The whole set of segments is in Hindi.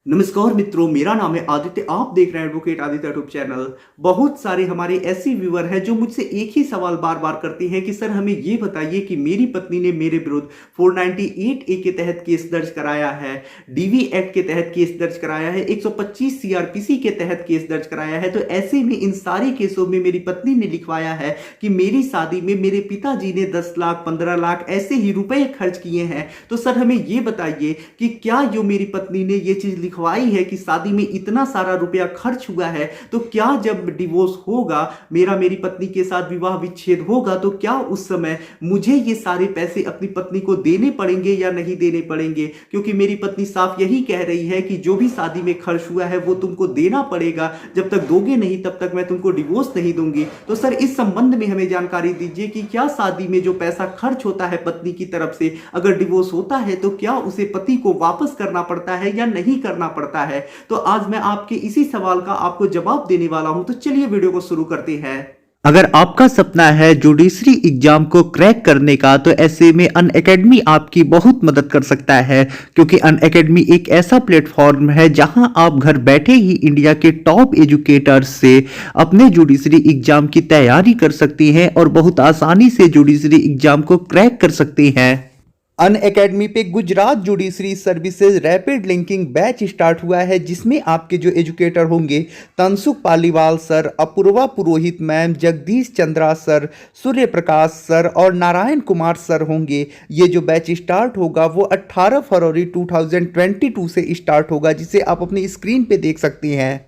नमस्कार मित्रों, मेरा नाम है आदित्य। आप देख रहे हैं एडवोकेट आदित्य यूट्यूब चैनल। बहुत सारे हमारे ऐसे व्यूअर हैं जो मुझसे एक ही सवाल बार बार करते हैं कि सर हमें ये बताइए कि मेरी पत्नी ने मेरे विरुद्ध 498 ए के तहत केस दर्ज कराया है, डीवी एक्ट के तहत केस दर्ज कराया है, 125 सीआरपीसी के तहत केस दर्ज कराया है। तो ऐसे में इन सारे केसों में मेरी पत्नी ने लिखवाया है कि मेरी शादी में मेरे पिताजी ने 10 लाख 15 लाख ऐसे ही रुपए खर्च किए हैं। तो सर हमें ये बताइए कि क्या जो मेरी पत्नी ने ये चीज लिखवाई है कि शादी में इतना सारा रुपया खर्च हुआ है, तो क्या जब डिवोर्स होगा, मेरी पत्नी के साथ विवाह विच्छेद होगा, तो क्या उस समय मुझे ये सारे पैसे अपनी पत्नी को देने पड़ेंगे या नहीं देने पड़ेंगे? क्योंकि मेरी पत्नी साफ यही कह रही है कि जो भी शादी में खर्च हुआ है वो तुमको देना पड़ेगा, जब तक दोगे नहीं तब तक मैं तुमको डिवोर्स नहीं दूंगी। तो सर इस संबंध में हमें जानकारी दीजिए कि क्या शादी में जो पैसा खर्च होता है पत्नी की तरफ से, अगर डिवोर्स होता है तो क्या उसे पति को वापस करना पड़ता है या नहीं करना पड़ता है? तो आज मैं आपके इसी सवाल का आपको जवाब देने वाला हूं। तो चलिए वीडियो को शुरू करते हैं। अगर आपका सपना है जुडिशरी एग्जाम को क्रैक करने का, तो ऐसे में अनअकैडमी आपकी बहुत मदद कर सकता है, क्योंकि अनअकैडमी एक ऐसा प्लेटफॉर्म है जहां आप घर बैठे ही इंडिया के टॉप एजुकेटर्स से अपने जुडिशरी एग्जाम की तैयारी कर सकती हैं और बहुत आसानी से जुडिशरी एग्जाम को क्रैक कर सकती हैं। अनअकैडमी पे Gujarat judiciary services rapid linking batch start हुआ है, जिसमें आपके जो एजुकेटर होंगे तनसुख पालीवाल सर, अपूर्वा पुरोहित ma'am, Jagdish Chandra sir, Surya Prakash sir और नारायण कुमार सर होंगे। ये जो बैच स्टार्ट होगा वो 18 फरवरी 2022 से स्टार्ट होगा, जिसे आप अपनी स्क्रीन पे देख सकते हैं।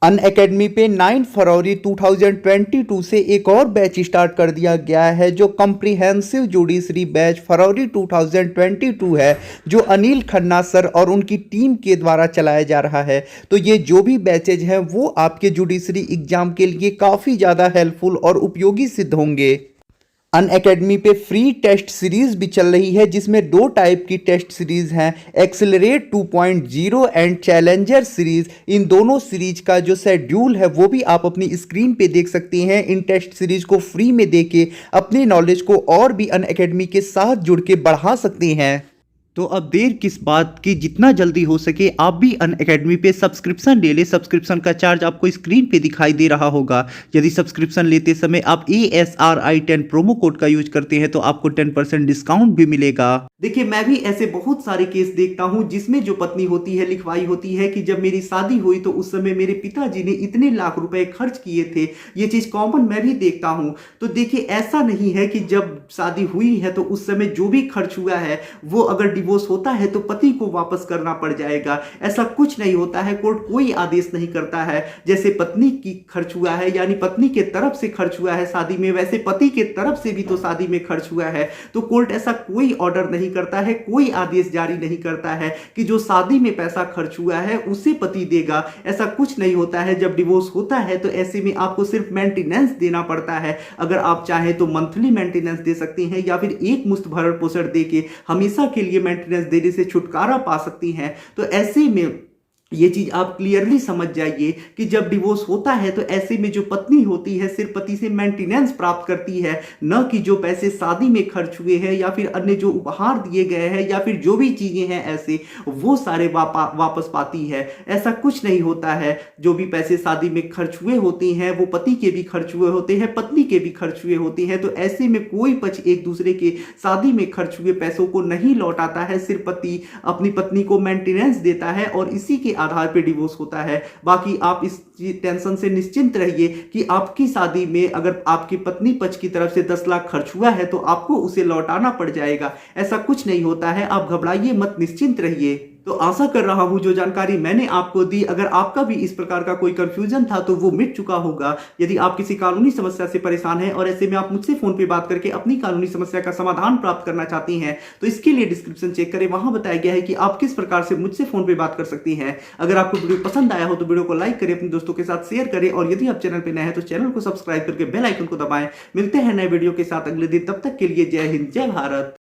अनअकैडमी पे 9 फरवरी 2022 से एक और बैच स्टार्ट कर दिया गया है, जो कॉम्प्रिहेंसिव जुडिशरी बैच फरवरी 2022 है, जो अनिल खन्ना सर और उनकी टीम के द्वारा चलाया जा रहा है। तो ये जो भी बैचेज हैं वो आपके जुडिशरी एग्जाम के लिए काफ़ी ज़्यादा हेल्पफुल और उपयोगी सिद्ध होंगे। अनअकैडमी पे फ्री टेस्ट सीरीज भी चल रही है, जिसमें 2 टाइप की टेस्ट सीरीज हैं, एक्सेलरेट 2.0 एंड चैलेंजर सीरीज। इन दोनों सीरीज का जो शेड्यूल है वो भी आप अपनी स्क्रीन पे देख सकते हैं। इन टेस्ट सीरीज को फ्री में देके अपनी नॉलेज को और भी अनअकैडमी के साथ जुड़ के बढ़ा सकते हैं। तो अब देर किस बात की, जितना जल्दी हो सके आप भी अनअकैडमी पे सब्सक्रिप्शन ले ले। सब्सक्रिप्शन का चार्ज आपको स्क्रीन पे दिखाई दे रहा होगा। यदि सब्सक्रिप्शन लेते समय आप ASRI10 प्रोमो कोड का यूज करते हैं तो आपको 10% डिस्काउंट भी मिलेगा। देखिए, मैं भी ऐसे बहुत सारे केस देखता हूं जिसमें जो पत्नी होती है लिखवाई होती है कि जब मेरी शादी हुई तो उस समय मेरे पिताजी ने इतने लाख रुपए खर्च किए थे। ये चीज कॉमन मैं भी देखता हूं। तो देखिए, ऐसा नहीं है कि जब शादी हुई है तो उस समय जो भी खर्च हुआ है वो अगर डिवोर्स होता है तो पति को वापस करना पड़ जाएगा। ऐसा कुछ नहीं होता है। कोर्ट कोई आदेश नहीं करता है। जैसे पत्नी की खर्च हुआ है, यानी पत्नी के तरफ से खर्च हुआ है शादी में, वैसे पति के तरफ से भी तो शादी में खर्च हुआ है। तो कोर्ट ऐसा कोई ऑर्डर नहीं करता है, कोई आदेश जारी नहीं करता है कि जो शादी में पैसा खर्च हुआ है उसे पति देगा। ऐसा कुछ नहीं होता है। जब डिवोर्स होता है तो ऐसे में आपको सिर्फ मेंटेनेंस देना पड़ता है। अगर आप चाहें तो मंथली मेंटेनेंस दे सकती हैं, या फिर एक मुश्त भरण पोषण देके हमेशा के लिए मेंटेनेंस देने से छुटकारा पा सकती हैं। तो ऐसे में ये चीज आप क्लियरली समझ जाइए कि जब डिवोर्स होता है तो ऐसे में जो पत्नी होती है सिर्फ पति से मेंटेनेंस प्राप्त करती है, न कि जो पैसे शादी में खर्च हुए हैं या फिर अन्य जो उपहार दिए गए हैं या फिर जो भी चीजें हैं ऐसे, वो सारे वापस पाती है। ऐसा कुछ नहीं होता है। जो भी पैसे शादी में खर्च हुए होते हैं वो पति के भी खर्च हुए होते हैं, पत्नी के भी खर्च हुए होते हैं। तो ऐसे में कोई पक्ष एक दूसरे के शादी में खर्च हुए पैसों को नहीं लौटाता है। सिर्फ पति अपनी पत्नी को मेंटेनेंस देता है और इसी के आधार पे डिवोर्स होता है। बाकी आप इस टेंशन से निश्चिंत रहिए कि आपकी शादी में अगर आपकी पत्नी पक्ष की तरफ से 10 लाख खर्च हुआ है तो आपको उसे लौटाना पड़ जाएगा। ऐसा कुछ नहीं होता है। आप घबराइए मत, निश्चिंत रहिए। तो आशा कर रहा हूं जो जानकारी मैंने आपको दी, अगर आपका भी इस प्रकार का कोई कंफ्यूजन था तो वो मिट चुका होगा। यदि आप किसी कानूनी समस्या से परेशान हैं और ऐसे में आप मुझसे फोन पे बात करके अपनी कानूनी समस्या का समाधान प्राप्त करना चाहती हैं, तो इसके लिए डिस्क्रिप्शन चेक करें। वहां बताया गया है कि आप किस प्रकार से मुझसे फोन पे बात कर सकती हैं। अगर आपको वीडियो पसंद आया हो तो वीडियो को लाइक करें, अपने दोस्तों के साथ शेयर करें, और यदि आप चैनल पर नए हैं तो चैनल को सब्सक्राइब करके बेल आइकन को दबाएं। मिलते हैं नए वीडियो के साथ अगले दिन। तब तक के लिए जय हिंद, जय भारत।